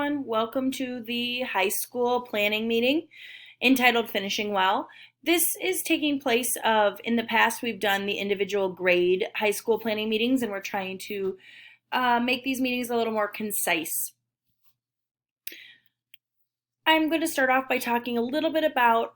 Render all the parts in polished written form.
everyone. Welcome to the high school planning meeting entitled Finishing Well. This is taking place in the past, we've done the individual grade high school planning meetings, and we're trying to make these meetings a little more concise. I'm going to start off by talking a little bit about,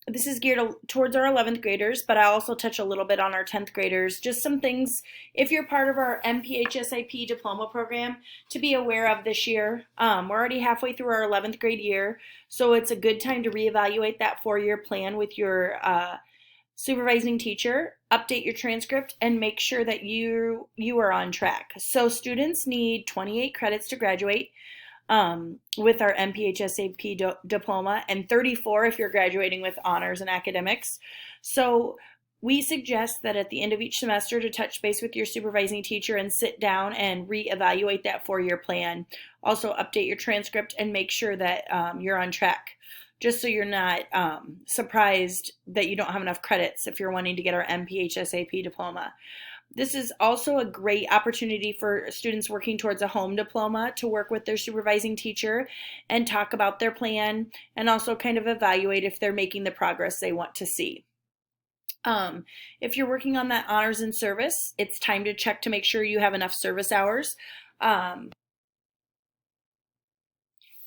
this is geared towards our 11th graders, but I'll also touch a little bit on our 10th graders, just some things if you're part of our MPHSAP diploma program to be aware of this year. We're already halfway through our 11th grade year, so it's a good time to reevaluate that 4-year plan with your supervising teacher, update your transcript, and make sure that you are on track. So students need 28 credits to graduate with our MPHSAP diploma, and 34 if you're graduating with honors and academics. So we suggest that at the end of each semester to touch base with your supervising teacher and sit down and reevaluate that 4-year plan. Also update your transcript and make sure that you're on track, just so you're not surprised that you don't have enough credits if you're wanting to get our MPHSAP diploma. This is also a great opportunity for students working towards a home diploma to work with their supervising teacher and talk about their plan, and also kind of evaluate if they're making the progress they want to see. If you're working on that honors and service, it's time to check to make sure you have enough service hours. As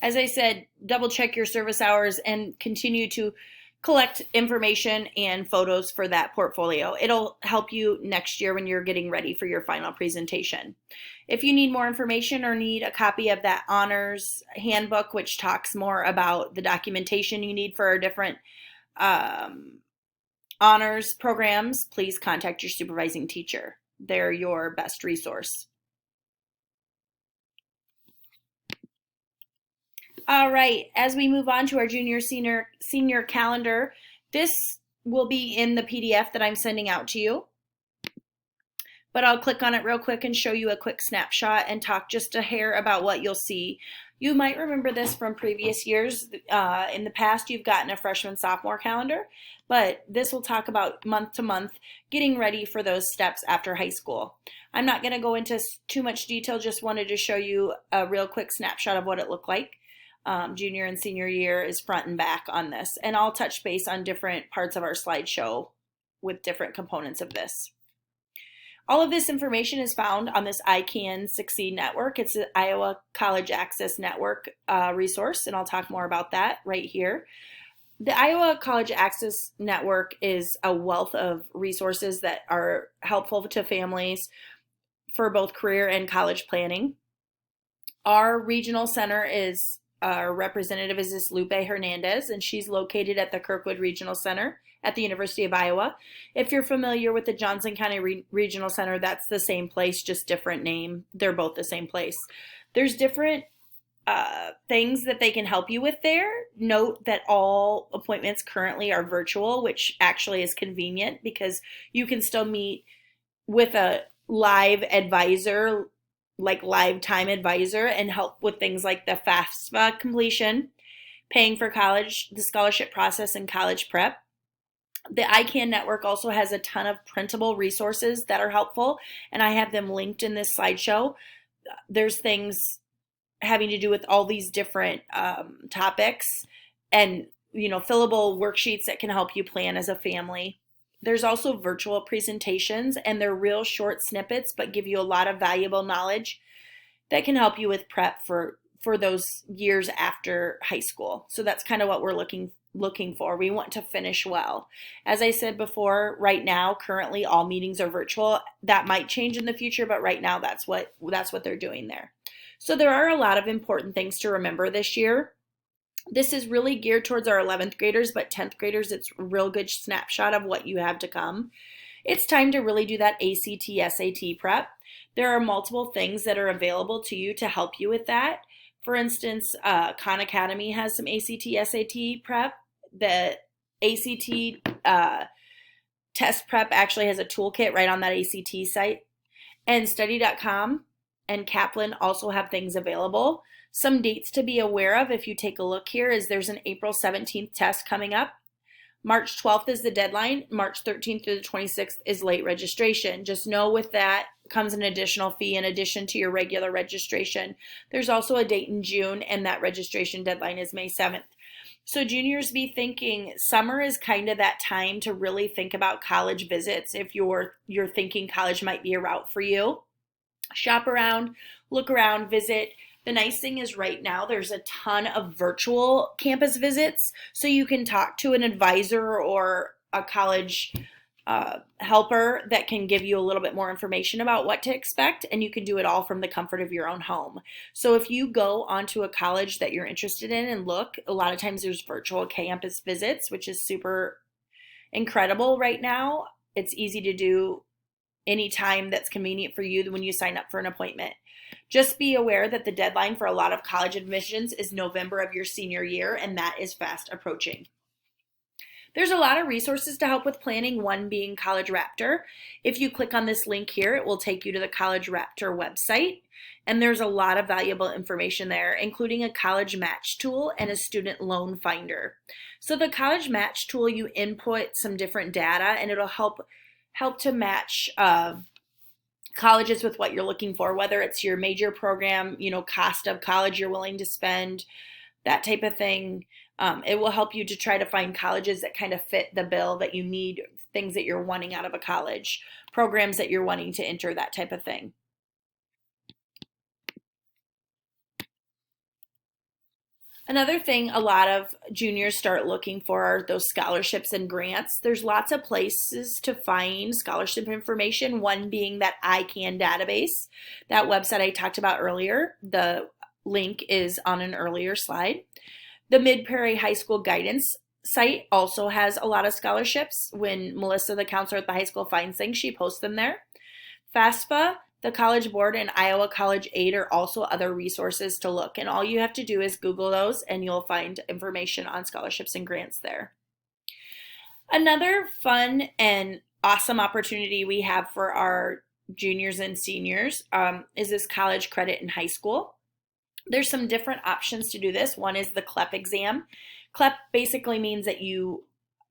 I said, double check your service hours and continue to collect information and photos for that portfolio. It'll help you next year when you're getting ready for your final presentation. If you need more information or need a copy of that honors handbook, which talks more about the documentation you need for our different honors programs, please contact your supervising teacher. They're your best resource. All right, as we move on to our junior senior calendar, this will be in the PDF that I'm sending out to you. But I'll click on it real quick and show you a quick snapshot and talk just a hair about what you'll see. You might remember this from previous years. In the past, you've gotten a freshman-sophomore calendar, but this will talk about month to month, getting ready for those steps after high school. I'm not going to go into too much detail, just wanted to show you a real quick snapshot of what it looked like. Junior and senior year is front and back on this, and I'll touch base on different parts of our slideshow with different components of this. All of this information is found on this I Can Succeed network. It's the Iowa College Access Network resource, and I'll talk more about that right here. The Iowa College Access Network is a wealth of resources that are helpful to families for both career and college planning. Our regional center is our representative is this Lupe Hernandez, and she's located at the Kirkwood Regional Center at the University of Iowa. If you're familiar with the Johnson County Regional Center, that's the same place, just different name. They're both the same place. There's different things that they can help you with there. Note that all appointments currently are virtual, which actually is convenient because you can still meet with a live advisor, like live time advisor, and help with things like the FAFSA completion, paying for college, the scholarship process, and college prep. The ICANN network also has a ton of printable resources that are helpful, and I have them linked in this slideshow. There's things having to do with all these different topics, and fillable worksheets that can help you plan as a family. There's also virtual presentations, and they're real short snippets but give you a lot of valuable knowledge that can help you with prep for those years after high school. So that's kind of what we're looking for. We want to finish well. As I said before, right now, currently all meetings are virtual. That might change in the future, but right now that's what they're doing there. So there are a lot of important things to remember this year. This is really geared towards our 11th graders, but 10th graders, it's a real good snapshot of what you have to come. It's time to really do that ACT, SAT prep. There are multiple things that are available to you to help you with that. For instance, Khan Academy has some ACT, SAT prep. The ACT test prep actually has a toolkit right on that ACT site. And study.com and Kaplan also have things available. Some dates to be aware of if you take a look here is there's an April 17th test coming up. March 12th is the deadline. March 13th through the 26th is late registration. Just know with that comes an additional fee in addition to your regular registration. There's also a date in June, and that registration deadline is May 7th. So juniors, be thinking summer is kind of that time to really think about college visits if you're thinking college might be a route for you. Shop around, look around, visit. The nice thing is right now there's a ton of virtual campus visits, so you can talk to an advisor or a college helper that can give you a little bit more information about what to expect, and you can do it all from the comfort of your own home. So if you go onto a college that you're interested in and look, a lot of times there's virtual campus visits, which is super incredible right now. It's easy to do anytime that's convenient for you when you sign up for an appointment. Just be aware that the deadline for a lot of college admissions is November of your senior year, and that is fast approaching. There's a lot of resources to help with planning, one being College Raptor. If you click on this link here, it will take you to the College Raptor website, and there's a lot of valuable information there, including a college match tool and a student loan finder. So the college match tool, you input some different data, and it'll help to match colleges with what you're looking for, whether it's your major program, cost of college you're willing to spend, that type of thing. It will help you to try to find colleges that kind of fit the bill that you need, things that you're wanting out of a college, programs that you're wanting to enter, that type of thing. Another thing a lot of juniors start looking for are those scholarships and grants. There's lots of places to find scholarship information, one being that ICANN database, that website I talked about earlier. The link is on an earlier slide. The Mid-Prairie High School Guidance site also has a lot of scholarships. When Melissa, the counselor at the high school, finds things, she posts them there. FAFSA, the College Board, and Iowa College Aid are also other resources to look. And all you have to do is Google those and you'll find information on scholarships and grants there. Another fun and awesome opportunity we have for our juniors and seniors is this college credit in high school. There's some different options to do this. One is the CLEP exam. CLEP basically means that you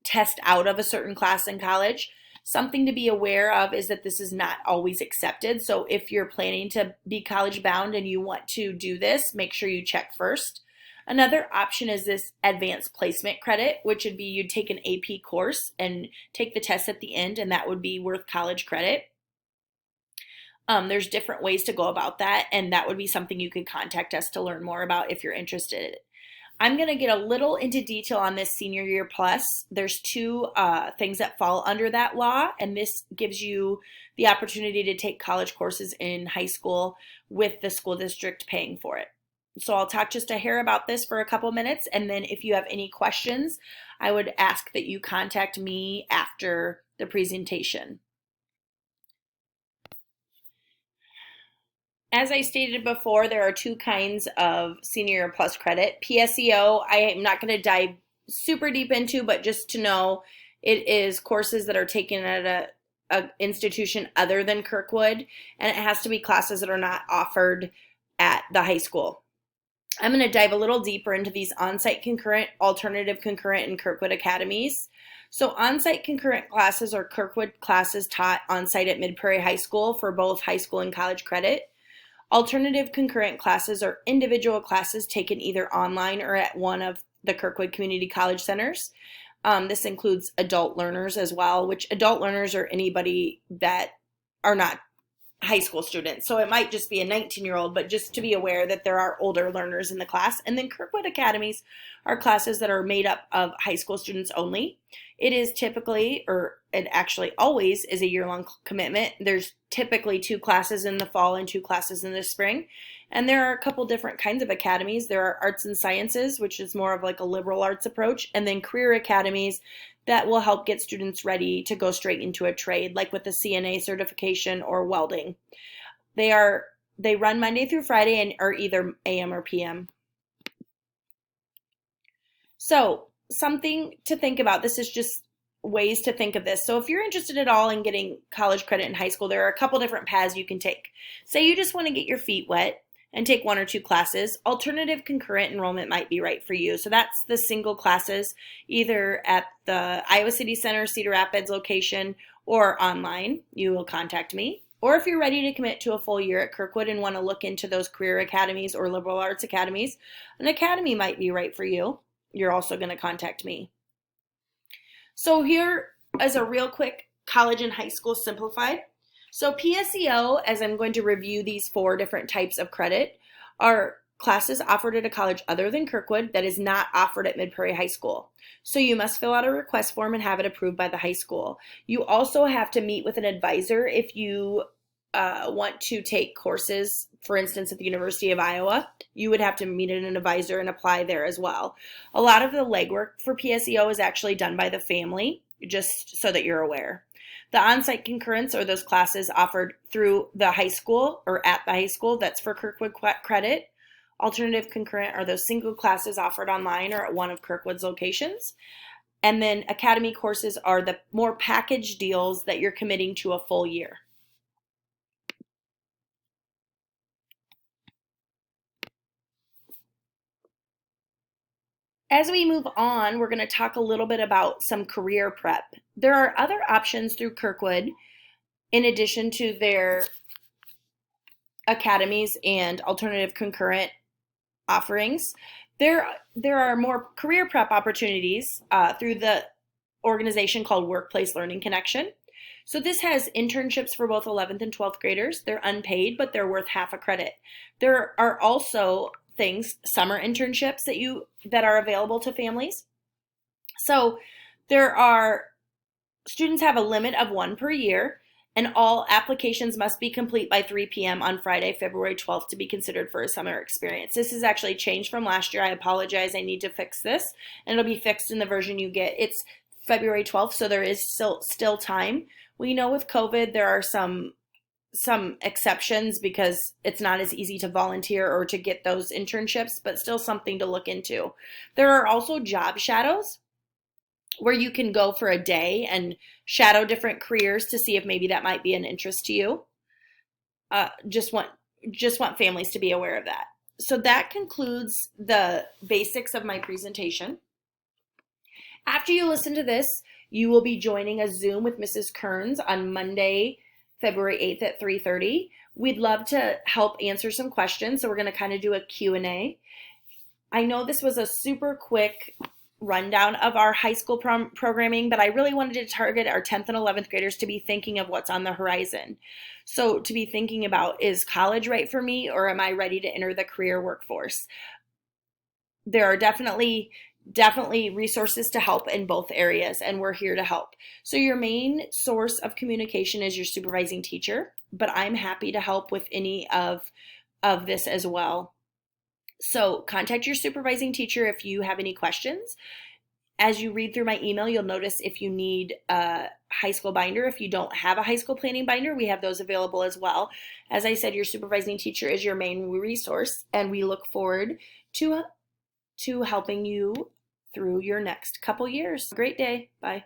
test out of a certain class in college. Something to be aware of is that this is not always accepted. So if you're planning to be college bound and you want to do this, make sure you check first. Another option is this advanced placement credit, which would be you'd take an AP course and take the test at the end, and that would be worth college credit. There's different ways to go about that, and that would be something you could contact us to learn more about if you're interested. I'm going to get a little into detail on this Senior Year Plus. There's two things that fall under that law, and this gives you the opportunity to take college courses in high school with the school district paying for it. So I'll talk just a hair about this for a couple minutes, and then if you have any questions, I would ask that you contact me after the presentation. As I stated before, there are two kinds of Senior Year Plus credit. PSEO, I am not going to dive super deep into, but just to know, it is courses that are taken at a institution other than Kirkwood, and it has to be classes that are not offered at the high school. I'm going to dive a little deeper into these on-site concurrent, alternative concurrent, and Kirkwood academies. So on-site concurrent classes are Kirkwood classes taught on-site at Mid-Prairie High School for both high school and college credit. Alternative concurrent classes are individual classes taken either online or at one of the Kirkwood Community College Centers. This includes adult learners as well, which adult learners are anybody that are not high school students. So it might just be a 19-year-old, but just to be aware that there are older learners in the class. And then Kirkwood Academies are classes that are made up of high school students only. It is typically, or it actually always is, a year-long commitment. There's typically 2 classes in the fall and 2 classes in the spring. And there are a couple different kinds of academies. There are arts and sciences, which is more of like a liberal arts approach, and then career academies that will help get students ready to go straight into a trade, like with the CNA certification or welding. They run Monday through Friday and are either AM or PM. So something to think about. This is just ways to think of this. So if you're interested at all in getting college credit in high school, there are a couple different paths you can take. Say you just want to get your feet wet. and take 1 or 2 classes. Alternative concurrent enrollment might be right for you. So that's the single classes, either at the Iowa City Center, Cedar Rapids location, or online. You will contact me. Or if you're ready to commit to a full year at Kirkwood and want to look into those career academies or liberal arts academies, an academy might be right for you. You're also going to contact me. So here is a real quick college and high school simplified. So PSEO, as I'm going to review these 4 different types of credit, are classes offered at a college other than Kirkwood that is not offered at Mid-Prairie High School. So you must fill out a request form and have it approved by the high school. You also have to meet with an advisor if you want to take courses, for instance, at the University of Iowa. You would have to meet an advisor and apply there as well. A lot of the legwork for PSEO is actually done by the family, just so that you're aware. The on-site concurrence are those classes offered through the high school or at the high school. That's for Kirkwood credit. Alternative concurrent are those single classes offered online or at one of Kirkwood's locations. And then academy courses are the more package deals that you're committing to a full year. As we move on, we're going to talk a little bit about some career prep. There are other options through Kirkwood in addition to their academies and alternative concurrent offerings. There are more career prep opportunities through the organization called Workplace Learning Connection. So this has internships for both 11th and 12th graders. They're unpaid, but they're worth half a credit. There are also summer internships that are available to families. So students have a limit of 1 per year, and all applications must be complete by 3 p.m. on Friday, February 12th to be considered for a summer experience. This has actually changed from last year. I apologize. I need to fix this, and it'll be fixed in the version you get. It's February 12th, so there is still time. We know with COVID there are some exceptions because it's not as easy to volunteer or to get those internships, but still something to look into. There are also job shadows where you can go for a day and shadow different careers to see if maybe that might be an interest to you. Just want families to be aware of that. So that concludes the basics of my presentation. After you listen to this, you will be joining a Zoom with Mrs. Kearns on Monday, February 8th at 3:30. We'd love to help answer some questions, so we're going to kind of do a Q&A. I know this was a super quick rundown of our high school programming, but I really wanted to target our 10th and 11th graders to be thinking of what's on the horizon. So to be thinking about, is college right for me, or am I ready to enter the career workforce? There are definitely resources to help in both areas, and we're here to help. So your main source of communication is your supervising teacher, but I'm happy to help with any of this as well. So contact your supervising teacher if you have any questions. As you read through my email, you'll notice if you need a high school binder. If you don't have a high school planning binder, we have those available as well. As I said, your supervising teacher is your main resource, and we look forward to helping you through your next couple years. Great day. Bye.